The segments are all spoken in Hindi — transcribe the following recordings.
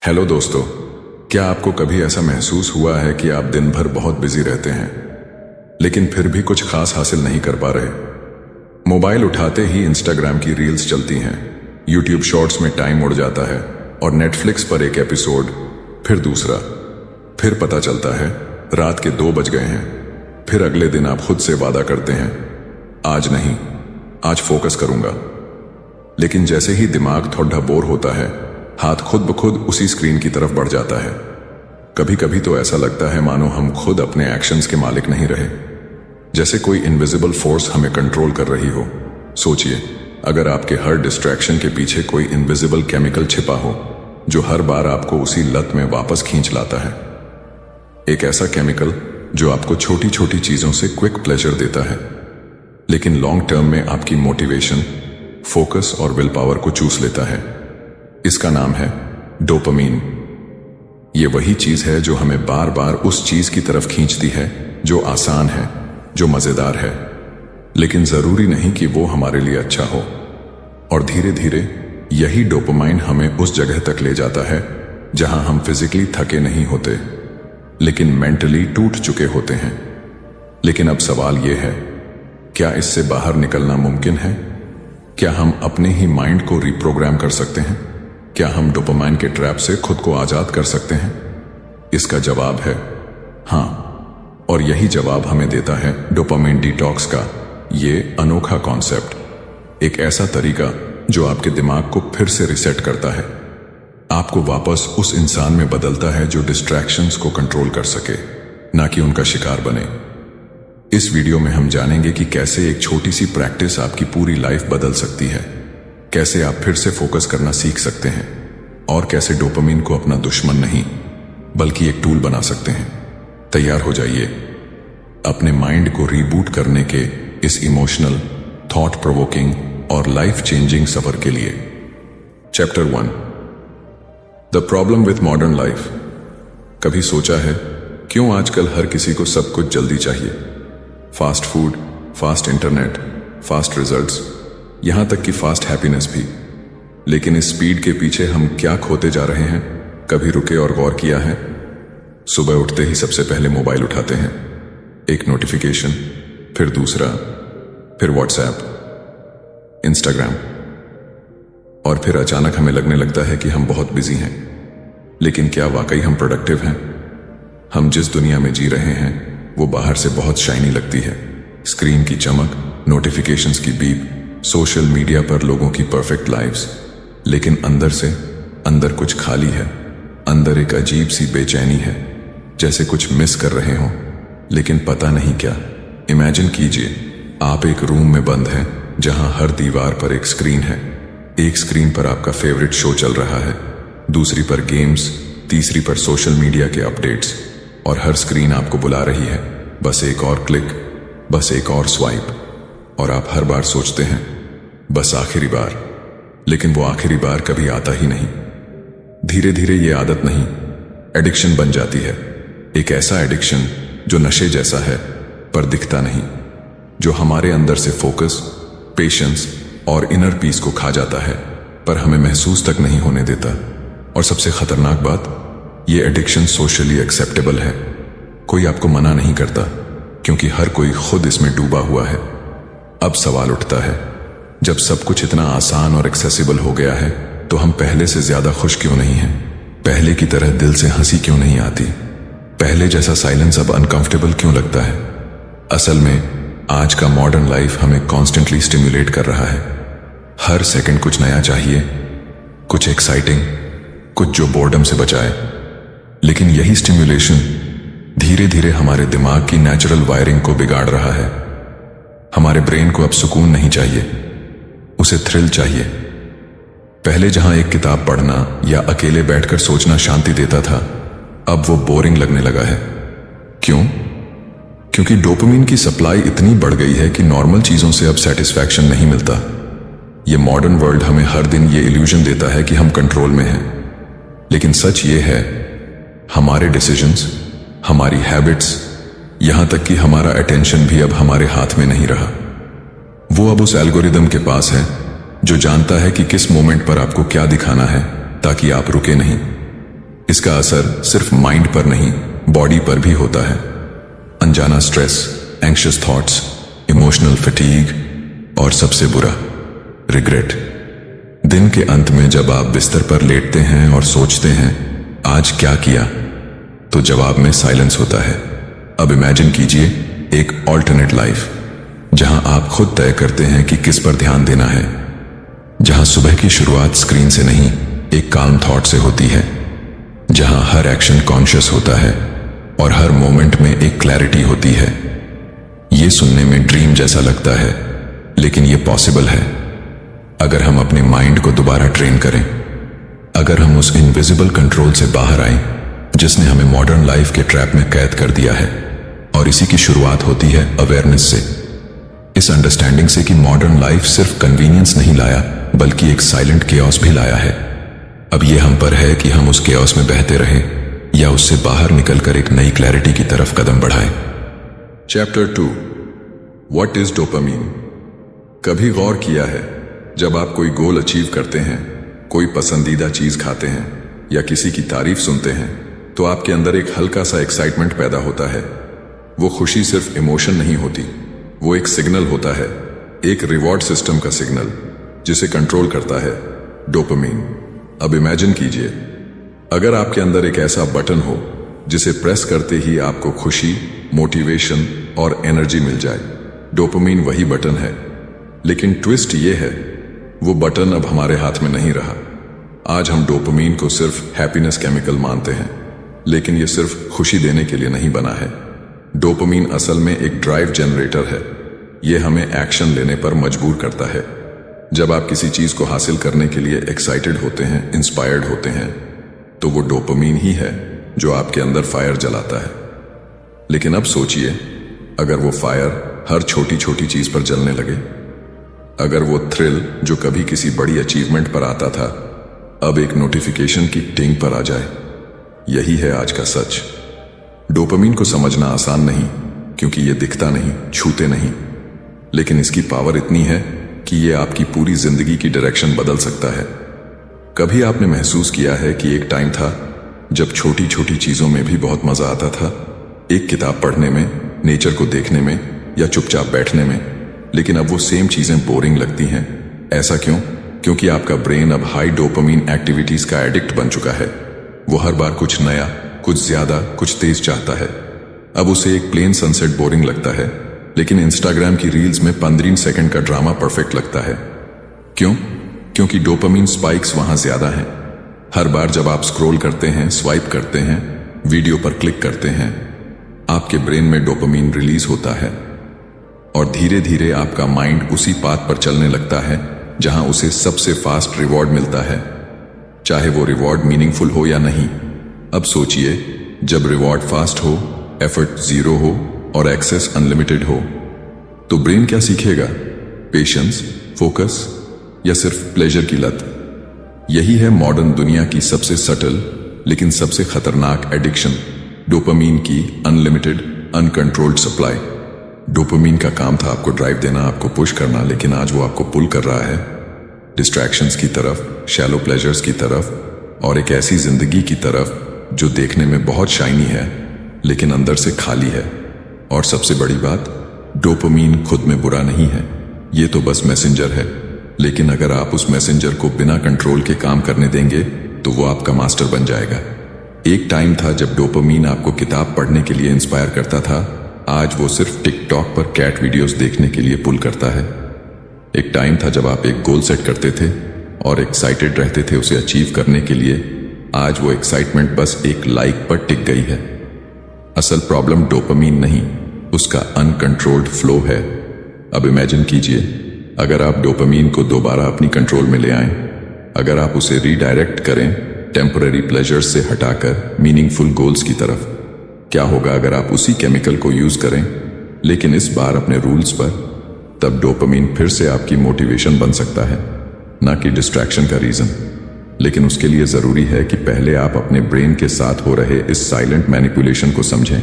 हेलो दोस्तों, क्या आपको कभी ऐसा महसूस हुआ है कि आप दिन भर बहुत बिजी रहते हैं लेकिन फिर भी कुछ खास हासिल नहीं कर पा रहे? मोबाइल उठाते ही इंस्टाग्राम की रील्स चलती हैं, यूट्यूब शॉर्ट्स में टाइम उड़ जाता है और नेटफ्लिक्स पर एक एपिसोड, फिर दूसरा, फिर पता चलता है रात के 2 बज गए हैं। फिर अगले दिन आप खुद से वादा करते हैं, आज नहीं, आज फोकस करूंगा। लेकिन जैसे ही दिमाग थोड़ा बोर होता है, हाथ खुद ब खुद उसी स्क्रीन की तरफ बढ़ जाता है। कभी कभी तो ऐसा लगता है मानो हम खुद अपने एक्शंस के मालिक नहीं रहे, जैसे कोई इनविजिबल फोर्स हमें कंट्रोल कर रही हो। सोचिए, अगर आपके हर डिस्ट्रैक्शन के पीछे कोई इनविजिबल केमिकल छिपा हो जो हर बार आपको उसी लत में वापस खींच लाता है। एक ऐसा केमिकल जो आपको छोटी छोटी चीजों से क्विक प्लेजर देता है, लेकिन लॉन्ग टर्म में आपकी मोटिवेशन, फोकस और विल पावर को चूस लेता है। इसका नाम है डोपामीन। ये वही चीज है जो हमें बार बार उस चीज की तरफ खींचती है जो आसान है, जो मजेदार है, लेकिन जरूरी नहीं कि वो हमारे लिए अच्छा हो। और धीरे धीरे यही डोपामाइन हमें उस जगह तक ले जाता है जहां हम फिजिकली थके नहीं होते लेकिन मेंटली टूट चुके होते हैं। लेकिन अब सवाल यह है, क्या इससे बाहर निकलना मुमकिन है? क्या हम अपने ही माइंड को रिप्रोग्राम कर सकते हैं? क्या हम डोपामाइन के ट्रैप से खुद को आजाद कर सकते हैं? इसका जवाब है हाँ, और यही जवाब हमें देता है डोपामाइन डिटॉक्स का ये अनोखा कॉन्सेप्ट। एक ऐसा तरीका जो आपके दिमाग को फिर से रिसेट करता है, आपको वापस उस इंसान में बदलता है जो डिस्ट्रैक्शंस को कंट्रोल कर सके, ना कि उनका शिकार बने। इस वीडियो में हम जानेंगे कि कैसे एक छोटी सी प्रैक्टिस आपकी पूरी लाइफ बदल सकती है, कैसे आप फिर से फोकस करना सीख सकते हैं और कैसे डोपामाइन को अपना दुश्मन नहीं बल्कि एक टूल बना सकते हैं। तैयार हो जाइए अपने माइंड को रीबूट करने के इस इमोशनल, थॉट प्रोवोकिंग और लाइफ चेंजिंग सफर के लिए। Chapter 1, the problem with modern life. कभी सोचा है क्यों आजकल हर किसी को सब कुछ जल्दी चाहिए? Fast food, fast internet, fast results, यहां तक कि फास्ट हैप्पीनेस भी। लेकिन इस स्पीड के पीछे हम क्या खोते जा रहे हैं? कभी रुके और गौर किया है? सुबह उठते ही सबसे पहले मोबाइल उठाते हैं, एक नोटिफिकेशन, फिर दूसरा, फिर व्हाट्सएप, इंस्टाग्राम, और फिर अचानक हमें लगने लगता है कि हम बहुत बिजी हैं। लेकिन क्या वाकई हम प्रोडक्टिव हैं? हम जिस दुनिया में जी रहे हैं वो बाहर से बहुत शाइनी लगती है। स्क्रीन की चमक, नोटिफिकेशंस की बीप, सोशल मीडिया पर लोगों की परफेक्ट लाइव्स, लेकिन अंदर से अंदर कुछ खाली है। अंदर एक अजीब सी बेचैनी है, जैसे कुछ मिस कर रहे हो, लेकिन पता नहीं क्या। इमेजिन कीजिए, आप एक रूम में बंद हैं जहां हर दीवार पर एक स्क्रीन है। एक स्क्रीन पर आपका फेवरेट शो चल रहा है, दूसरी पर गेम्स, तीसरी पर सोशल मीडिया के अपडेट्स, और हर स्क्रीन आपको बुला रही है, बस एक और क्लिक, बस एक और स्वाइप। और आप हर बार सोचते हैं बस आखिरी बार, लेकिन वो आखिरी बार कभी आता ही नहीं। धीरे धीरे ये आदत नहीं, एडिक्शन बन जाती है। एक ऐसा एडिक्शन जो नशे जैसा है पर दिखता नहीं, जो हमारे अंदर से फोकस, पेशेंस और इनर पीस को खा जाता है पर हमें महसूस तक नहीं होने देता। और सबसे खतरनाक बात, ये एडिक्शन सोशली एक्सेप्टेबल है। कोई आपको मना नहीं करता क्योंकि हर कोई खुद इसमें डूबा हुआ है। अब सवाल उठता है, जब सब कुछ इतना आसान और एक्सेसिबल हो गया है तो हम पहले से ज्यादा खुश क्यों नहीं हैं? पहले की तरह दिल से हंसी क्यों नहीं आती? पहले जैसा साइलेंस अब अनकंफर्टेबल क्यों लगता है? असल में आज का मॉडर्न लाइफ हमें कॉन्स्टेंटली स्टिम्युलेट कर रहा है। हर सेकंड कुछ नया चाहिए, कुछ एक्साइटिंग, कुछ जो बोर्डम से बचाए। लेकिन यही स्टिम्युलेशन धीरे धीरे हमारे दिमाग की नेचुरल वायरिंग को बिगाड़ रहा है। हमारे ब्रेन को अब सुकून नहीं चाहिए, उसे थ्रिल चाहिए। पहले जहां एक किताब पढ़ना या अकेले बैठकर सोचना शांति देता था, अब वो बोरिंग लगने लगा है। क्यों? क्योंकि डोपामाइन की सप्लाई इतनी बढ़ गई है कि नॉर्मल चीजों से अब सेटिस्फैक्शन नहीं मिलता। ये मॉडर्न वर्ल्ड हमें हर दिन ये इल्यूजन देता है कि हम कंट्रोल में हैं, लेकिन सच ये है, हमारे डिसीजंस, हमारी हैबिट्स, यहां तक कि हमारा अटेंशन भी अब हमारे हाथ में नहीं रहा। वो अब उस एल्गोरिदम के पास है जो जानता है कि किस मोमेंट पर आपको क्या दिखाना है ताकि आप रुके नहीं। इसका असर सिर्फ माइंड पर नहीं, बॉडी पर भी होता है। अनजाना stress, anxious thoughts, emotional fatigue और सबसे बुरा, रिग्रेट। दिन के अंत में जब आप बिस्तर पर लेटते हैं और सोचते हैं आज क्या किया, तो जवाब में साइलेंस होता है। अब इमेजिन कीजिए एक ऑल्टरनेट लाइफ, जहां आप खुद तय करते हैं कि किस पर ध्यान देना है, जहां सुबह की शुरुआत स्क्रीन से नहीं, एक काम थॉट से होती है, जहां हर एक्शन कॉन्शियस होता है और हर मोमेंट में एक क्लैरिटी होती है। ये सुनने में ड्रीम जैसा लगता है, लेकिन ये पॉसिबल है अगर हम अपने माइंड को दोबारा ट्रेन करें, अगर हम उस इनविजिबल कंट्रोल से बाहर आए जिसने हमें मॉडर्न लाइफ के ट्रैप में कैद कर दिया है। और इसी की शुरुआत होती है अवेयरनेस से, इस अंडरस्टैंडिंग से कि मॉडर्न लाइफ सिर्फ कन्वीनियंस नहीं लाया, बल्कि एक साइलेंट केओस भी लाया है। अब ये हम पर है कि हम उस केओस में बहते रहें या उससे बाहर निकलकर एक नई क्लैरिटी की तरफ कदम बढ़ाएं। Chapter 2, what is dopamine. कभी गौर किया है, जब आप कोई गोल अचीव करते हैं, कोई पसंदीदा चीज खाते हैं या किसी की तारीफ सुनते हैं, तो आपके अंदर एक हल्का सा एक्साइटमेंट पैदा होता है। वो खुशी सिर्फ इमोशन नहीं होती, वो एक सिग्नल होता है, एक रिवॉर्ड सिस्टम का सिग्नल जिसे कंट्रोल करता है डोपामीन। अब इमेजिन कीजिए, अगर आपके अंदर एक ऐसा बटन हो जिसे प्रेस करते ही आपको खुशी, मोटिवेशन और एनर्जी मिल जाए। डोपामीन वही बटन है, लेकिन ट्विस्ट ये है, वो बटन अब हमारे हाथ में नहीं रहा। आज हम डोपामीन को सिर्फ हैप्पीनेस केमिकल मानते हैं, लेकिन ये सिर्फ खुशी देने के लिए नहीं बना है। डोपामीन असल में एक ड्राइव जनरेटर है। ये हमें एक्शन लेने पर मजबूर करता है। जब आप किसी चीज को हासिल करने के लिए एक्साइटेड होते हैं, इंस्पायर्ड होते हैं, तो वो डोपामीन ही है जो आपके अंदर फायर जलाता है। लेकिन अब सोचिए, अगर वो फायर हर छोटी छोटी चीज पर जलने लगे, अगर वो थ्रिल जो कभी किसी बड़ी अचीवमेंट पर आता था, अब एक नोटिफिकेशन की टिंग पर आ जाए। यही है आज का सच। डोपामीन को समझना आसान नहीं, क्योंकि ये दिखता नहीं, छूते नहीं, लेकिन इसकी पावर इतनी है कि ये आपकी पूरी जिंदगी की डायरेक्शन बदल सकता है। कभी आपने महसूस किया है कि एक टाइम था जब छोटी छोटी चीजों में भी बहुत मजा आता था, एक किताब पढ़ने में, नेचर को देखने में या चुपचाप बैठने में, लेकिन अब वो सेम चीजें बोरिंग लगती हैं। ऐसा क्यों? क्योंकि आपका ब्रेन अब हाई डोपामीन एक्टिविटीज का एडिक्ट बन चुका है। वो हर बार कुछ नया, कुछ ज्यादा, कुछ तेज चाहता है। अब उसे एक प्लेन सनसेट बोरिंग लगता है, लेकिन इंस्टाग्राम की रील्स में 15 सेकंड का ड्रामा परफेक्ट लगता है। क्यों? क्योंकि डोपामीन स्पाइक्स वहां ज्यादा हैं। हर बार जब आप स्क्रॉल करते हैं, स्वाइप करते हैं, वीडियो पर क्लिक करते हैं, आपके ब्रेन में डोपामीन रिलीज होता है और धीरे धीरे आपका माइंड उसी पाथ पर चलने लगता है जहां उसे सबसे फास्ट रिवॉर्ड मिलता है, चाहे वो रिवॉर्ड मीनिंगफुल हो या नहीं। अब सोचिए, जब रिवॉर्ड फास्ट हो, एफर्ट जीरो हो और एक्सेस अनलिमिटेड हो, तो ब्रेन क्या सीखेगा? पेशेंस, फोकस या सिर्फ प्लेजर की लत? यही है मॉडर्न दुनिया की सबसे सटल लेकिन सबसे खतरनाक एडिक्शन, डोपामीन की अनलिमिटेड, अनकंट्रोल्ड सप्लाई। डोपामीन का काम था आपको ड्राइव देना, आपको पुश करना, लेकिन आज वो आपको पुल कर रहा है डिस्ट्रैक्शंस की तरफ, शैलो प्लेजर्स की तरफ और एक ऐसी जिंदगी की तरफ जो देखने में बहुत शाइनी है लेकिन अंदर से खाली है। और सबसे बड़ी बात, डोपामीन खुद में बुरा नहीं है, ये तो बस मैसेंजर है। लेकिन अगर आप उस मैसेंजर को बिना कंट्रोल के काम करने देंगे तो वो आपका मास्टर बन जाएगा। एक टाइम था जब डोपामीन आपको किताब पढ़ने के लिए इंस्पायर करता था, आज वो सिर्फ टिकटॉक पर कैट वीडियोस देखने के लिए पुल करता है। एक टाइम था जब आप एक गोल सेट करते थे और एक्साइटेड रहते थे उसे अचीव करने के लिए, आज वो एक्साइटमेंट बस एक लाइक पर टिक गई है। असल प्रॉब्लम डोपामीन नहीं, उसका अनकंट्रोल्ड फ्लो है। अब इमेजिन कीजिए, अगर आप डोपामीन को दोबारा अपनी कंट्रोल में ले आएं, अगर आप उसे रीडायरेक्ट करें टेम्पररी प्लेजर्स से हटाकर मीनिंगफुल गोल्स की तरफ, क्या होगा अगर आप उसी केमिकल को यूज करें, लेकिन इस बार अपने रूल्स पर? तब डोपामीन फिर से आपकी मोटिवेशन बन सकता है, ना कि डिस्ट्रैक्शन का रीजन। लेकिन उसके लिए जरूरी है कि पहले आप अपने ब्रेन के साथ हो रहे इस साइलेंट मैनिपुलेशन को समझें।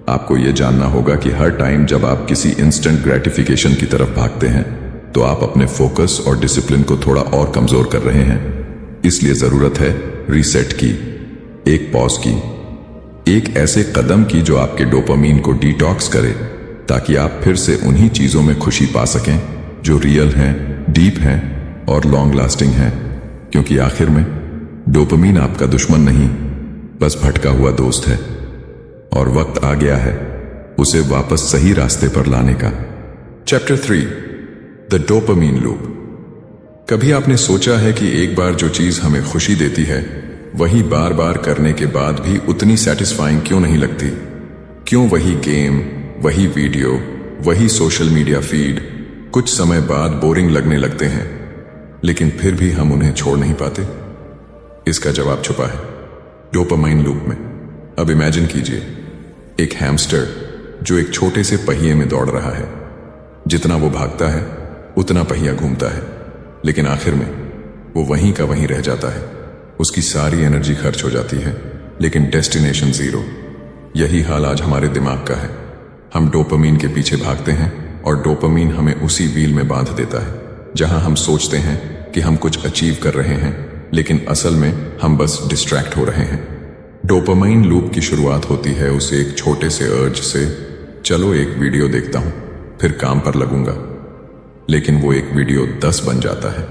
आपको यह जानना होगा कि हर टाइम जब आप किसी इंस्टेंट ग्रेटिफिकेशन की तरफ भागते हैं, तो आप अपने फोकस और डिसिप्लिन को थोड़ा और कमजोर कर रहे हैं। इसलिए जरूरत है रीसेट की। एक पॉज की, एक ऐसे कदम की जो आपके डोपामीन को डिटॉक्स करे, ताकि आप फिर से उन्हीं चीजों में खुशी पा सकें जो रियल हैं, डीप हैं और लॉन्ग लास्टिंग हैं। क्योंकि आखिर में डोपामीन आपका दुश्मन नहीं, बस भटका हुआ दोस्त है। और वक्त आ गया है उसे वापस सही रास्ते पर लाने का। Chapter 3, the dopamine loop. कभी आपने सोचा है कि एक बार जो चीज हमें खुशी देती है वही बार बार करने के बाद भी उतनी सेटिस्फाइंग क्यों नहीं लगती? क्यों वही गेम, वही वीडियो, वही सोशल मीडिया फीड कुछ समय बाद बोरिंग लगने लगते हैं, लेकिन फिर भी हम उन्हें छोड़ नहीं पाते? इसका जवाब छुपा है डोपामाइन लूप में। अब इमेजिन कीजिए एक हैमस्टर जो एक छोटे से पहिए में दौड़ रहा है। जितना वो भागता है उतना पहिया घूमता है, लेकिन आखिर में वो वहीं का वहीं रह जाता है। उसकी सारी एनर्जी खर्च हो जाती है, लेकिन डेस्टिनेशन जीरो। यही हाल आज हमारे दिमाग का है। हम डोपामीन के पीछे भागते हैं और डोपामीन हमें उसी व्हील में बांध देता है जहां हम सोचते हैं कि हम कुछ अचीव कर रहे हैं, लेकिन असल में हम बस डिस्ट्रैक्ट हो रहे हैं। डोपामाइन लूप की शुरुआत होती है उस एक छोटे से अर्ज से, चलो एक वीडियो देखता हूं, फिर काम पर लगूंगा। लेकिन वो एक वीडियो 10 बन जाता है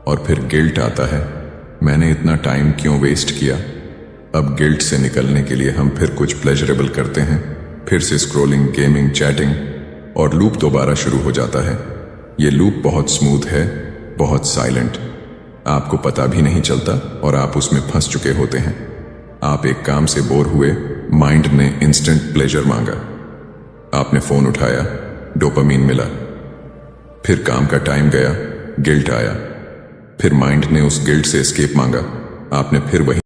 और फिर गिल्ट आता है, मैंने इतना टाइम क्यों वेस्ट किया। अब गिल्ट से निकलने के लिए हम फिर कुछ प्लेजरेबल करते हैं, फिर से स्क्रॉलिंग, गेमिंग, चैटिंग, और लूप दोबारा शुरू हो जाता है। ये लूप बहुत स्मूथ है, बहुत साइलेंट, आपको पता भी नहीं चलता और आप उसमें फंस चुके होते हैं। आप एक काम से बोर हुए, माइंड ने इंस्टेंट प्लेजर मांगा, आपने फोन उठाया, डोपामीन मिला, फिर काम का टाइम गया, गिल्ट आया, फिर माइंड ने उस गिल्ट से एस्केप मांगा, आपने फिर वही